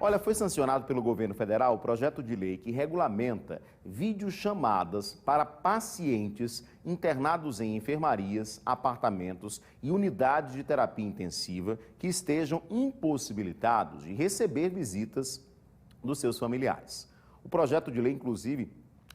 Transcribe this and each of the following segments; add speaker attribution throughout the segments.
Speaker 1: Olha, foi sancionado pelo governo federal o projeto de lei que regulamenta videochamadas para pacientes internados em enfermarias, apartamentos e unidades de terapia intensiva que estejam impossibilitados de receber visitas dos seus familiares. O projeto de lei, inclusive,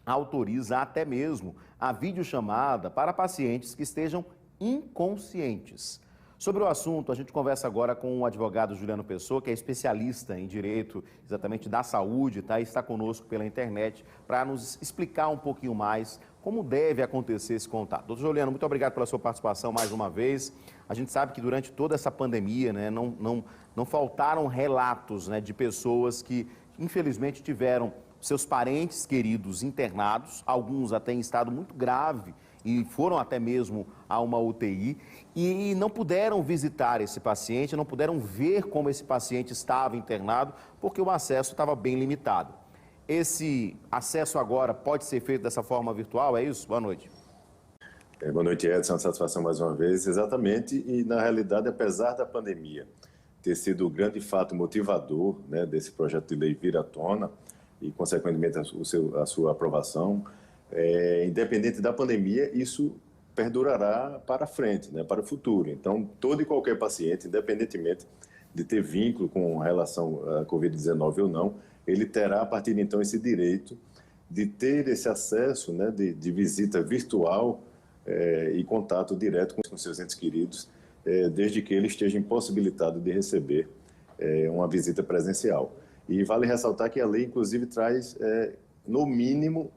Speaker 1: autoriza até mesmo a videochamada para pacientes que estejam inconscientes. Sobre o assunto, a gente conversa agora com o advogado Juliano Pessoa, que é especialista em direito exatamente da saúde, tá? E está conosco pela internet para nos explicar um pouquinho mais como deve acontecer esse contato. Doutor Juliano, muito obrigado pela sua participação mais uma vez. A gente sabe que durante toda essa pandemia, né, não faltaram relatos, né, de pessoas que infelizmente tiveram seus parentes queridos internados, alguns até em estado muito grave, e foram até mesmo a uma UTI, e não puderam visitar esse paciente, não puderam ver como esse paciente estava internado, porque o acesso estava bem limitado. Esse acesso agora pode ser feito dessa forma virtual, é isso? Boa noite.
Speaker 2: Boa noite, Edson. Satisfação mais uma vez. Exatamente, e na realidade, apesar da pandemia ter sido o grande fato motivador, né, desse projeto de lei vir à tona e, consequentemente, a sua aprovação, independente da pandemia, isso perdurará para frente, né, para o futuro. Então, todo e qualquer paciente, independentemente de ter vínculo com relação à Covid-19 ou não, ele terá, a partir de então, esse direito de ter esse acesso, né, de visita virtual e contato direto com seus entes queridos, desde que ele esteja impossibilitado de receber uma visita presencial. E vale ressaltar que a lei, inclusive, traz, no mínimo,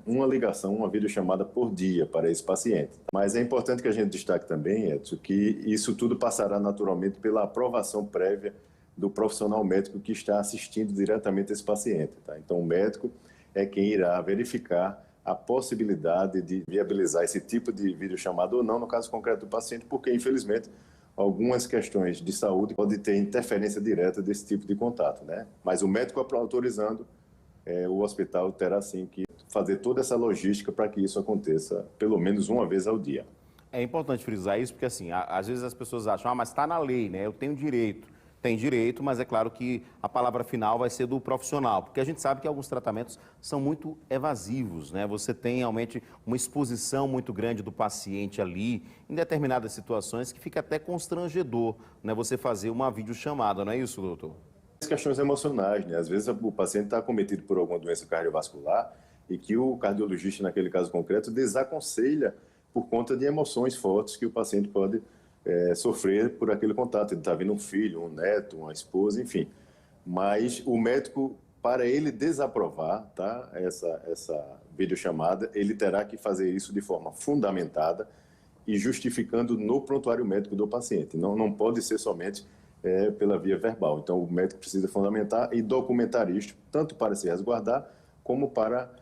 Speaker 2: uma ligação, uma videochamada por dia para esse paciente. Mas é importante que a gente destaque também, Edson, que isso tudo passará naturalmente pela aprovação prévia do profissional médico que está assistindo diretamente esse paciente. Tá? Então, o médico é quem irá verificar a possibilidade de viabilizar esse tipo de videochamada ou não, no caso concreto do paciente, porque, infelizmente, algumas questões de saúde podem ter interferência direta desse tipo de contato, né? Mas o médico autorizando, o hospital terá sim que fazer toda essa logística para que isso aconteça pelo menos uma vez ao dia.
Speaker 1: É importante frisar isso porque, assim, às vezes as pessoas acham, mas está na lei, né? Eu tenho direito. Tem direito, mas é claro que a palavra final vai ser do profissional, porque a gente sabe que alguns tratamentos são muito evasivos, né? Você tem realmente uma exposição muito grande do paciente ali, em determinadas situações, que fica até constrangedor, né? Você fazer uma videochamada, não é isso, doutor?
Speaker 2: As questões emocionais, né? Às vezes o paciente está acometido por alguma doença cardiovascular e que o cardiologista, naquele caso concreto, desaconselha por conta de emoções fortes que o paciente pode sofrer por aquele contato. Ele está vendo um filho, um neto, uma esposa, enfim. Mas o médico, para ele desaprovar, tá, essa videochamada, ele terá que fazer isso de forma fundamentada e justificando no prontuário médico do paciente. Não pode ser somente pela via verbal. Então, o médico precisa fundamentar e documentar isto, tanto para se resguardar, como para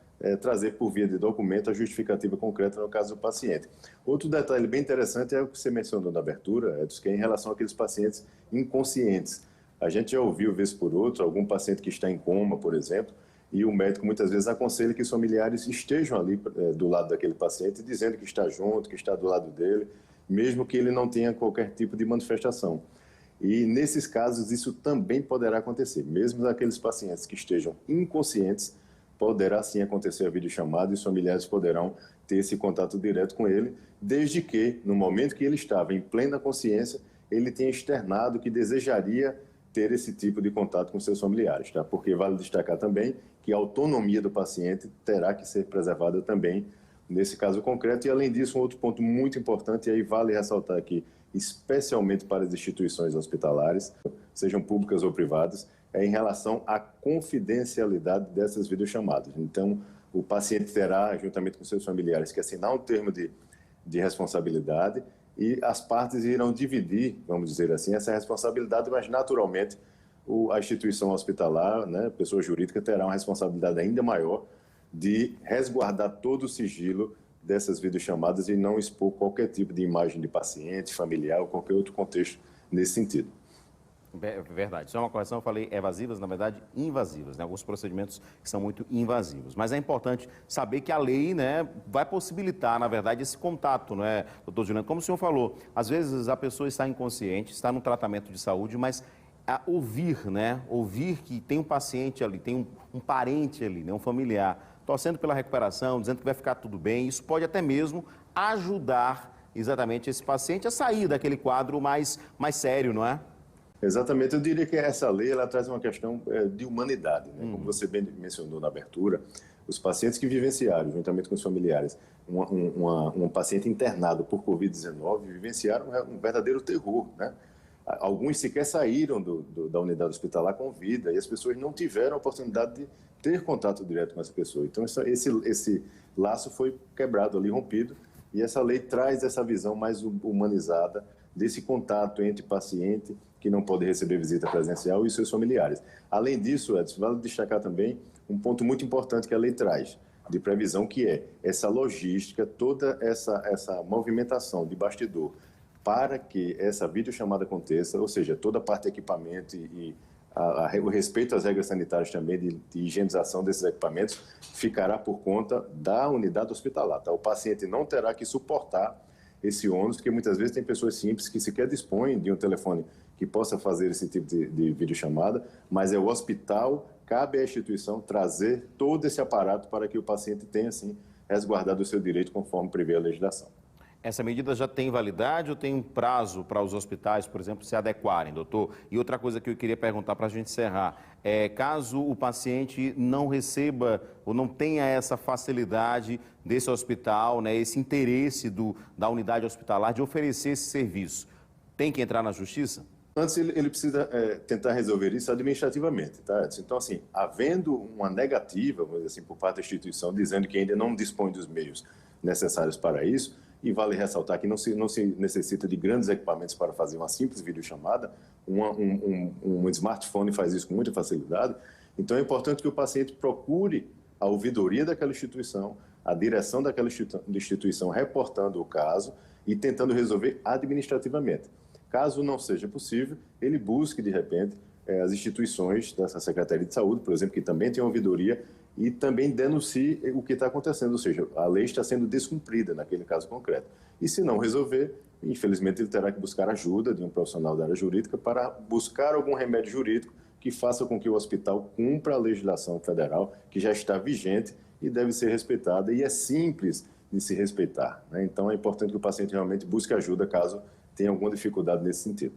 Speaker 2: trazer por via de documento a justificativa concreta no caso do paciente. Outro detalhe bem interessante é o que você mencionou na abertura, Edson, que é em relação àqueles pacientes inconscientes. A gente já ouviu, vez por outra, algum paciente que está em coma, por exemplo, e o médico muitas vezes aconselha que os familiares estejam ali do lado daquele paciente, dizendo que está junto, que está do lado dele, mesmo que ele não tenha qualquer tipo de manifestação. E nesses casos isso também poderá acontecer, mesmo aqueles pacientes que estejam inconscientes, poderá sim acontecer a videochamada e os familiares poderão ter esse contato direto com ele, desde que, no momento que ele estava em plena consciência, ele tenha externado que desejaria ter esse tipo de contato com seus familiares, tá? Porque vale destacar também que a autonomia do paciente terá que ser preservada também nesse caso concreto. E, além disso, um outro ponto muito importante, e aí vale ressaltar aqui, especialmente para as instituições hospitalares, sejam públicas ou privadas, é em relação à confidencialidade dessas videochamadas. Então, o paciente terá, juntamente com seus familiares, que assinar um termo de responsabilidade e as partes irão dividir, vamos dizer assim, essa responsabilidade, mas naturalmente a instituição hospitalar, né, a pessoa jurídica, terá uma responsabilidade ainda maior de resguardar todo o sigilo dessas videochamadas e não expor qualquer tipo de imagem de paciente, familiar ou qualquer outro contexto nesse sentido.
Speaker 1: Verdade. Isso é uma correção, eu falei evasivas, na verdade, invasivas, né? Alguns procedimentos que são muito invasivos. Mas é importante saber que a lei, né, vai possibilitar, na verdade, esse contato, não é, doutor Juliano? Como o senhor falou, às vezes a pessoa está inconsciente, está no tratamento de saúde, mas ouvir, né? Ouvir que tem um paciente ali, tem um parente ali, né? Um familiar, torcendo pela recuperação, dizendo que vai ficar tudo bem. Isso pode até mesmo ajudar exatamente esse paciente a sair daquele quadro mais sério, não é?
Speaker 2: Exatamente, eu diria que essa lei ela traz uma questão de humanidade, né? Como você bem mencionou na abertura, os pacientes que vivenciaram, juntamente com os familiares, um paciente internado por Covid-19 vivenciaram um verdadeiro terror, né? Alguns sequer saíram da unidade hospitalar com vida e as pessoas não tiveram a oportunidade de ter contato direto com essa pessoa. Então, esse laço foi quebrado ali, rompido, e essa lei traz essa visão mais humanizada desse contato entre paciente que não pode receber visita presencial e seus familiares. Além disso, Edson, vale destacar também um ponto muito importante que a lei traz, de previsão, que é essa logística, toda essa movimentação de bastidor para que essa videochamada aconteça, ou seja, toda a parte de equipamento e o respeito às regras sanitárias também de higienização desses equipamentos ficará por conta da unidade hospitalar. Tá? O paciente não terá que suportar esse ônus, porque muitas vezes tem pessoas simples que sequer dispõem de um telefone que possa fazer esse tipo de videochamada, mas é o hospital, cabe à instituição trazer todo esse aparato para que o paciente tenha, assim, resguardado o seu direito conforme prevê a legislação.
Speaker 1: Essa medida já tem validade ou tem um prazo para os hospitais, por exemplo, se adequarem, doutor? E outra coisa que eu queria perguntar para a gente encerrar, caso o paciente não receba ou não tenha essa facilidade desse hospital, né, esse interesse da unidade hospitalar de oferecer esse serviço, tem que entrar na justiça?
Speaker 2: Antes, ele precisa tentar resolver isso administrativamente, tá, Edson? Então, assim, havendo uma negativa, vamos dizer assim, por parte da instituição, dizendo que ainda não dispõe dos meios necessários para isso, e vale ressaltar que não se necessita de grandes equipamentos para fazer uma simples videochamada, um smartphone faz isso com muita facilidade, então é importante que o paciente procure a ouvidoria daquela instituição, a direção daquela instituição reportando o caso e tentando resolver administrativamente. Caso não seja possível, ele busque, de repente, as instituições dessa Secretaria de Saúde, por exemplo, que também tem ouvidoria, e também denuncie o que está acontecendo, ou seja, a lei está sendo descumprida naquele caso concreto. E se não resolver, infelizmente ele terá que buscar ajuda de um profissional da área jurídica para buscar algum remédio jurídico que faça com que o hospital cumpra a legislação federal, que já está vigente e deve ser respeitada, e é simples de se respeitar, né? Então é importante que o paciente realmente busque ajuda caso tenha alguma dificuldade nesse sentido.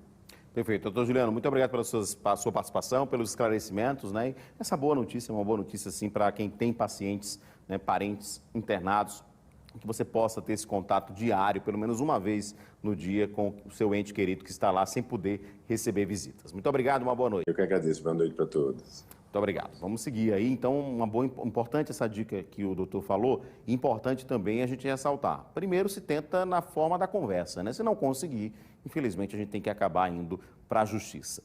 Speaker 1: Perfeito. Doutor Juliano, muito obrigado pela sua participação, pelos esclarecimentos, né? E essa boa notícia, uma boa notícia, sim, para quem tem pacientes, né, parentes internados, que você possa ter esse contato diário, pelo menos uma vez no dia, com o seu ente querido que está lá sem poder receber visitas. Muito obrigado, uma boa noite.
Speaker 2: Eu que agradeço. Boa noite para todos.
Speaker 1: Muito obrigado. Vamos seguir aí. Então, importante essa dica que o doutor falou, e importante também a gente ressaltar. Primeiro, se tenta na forma da conversa, né? Se não conseguir, infelizmente, a gente tem que acabar indo para a justiça.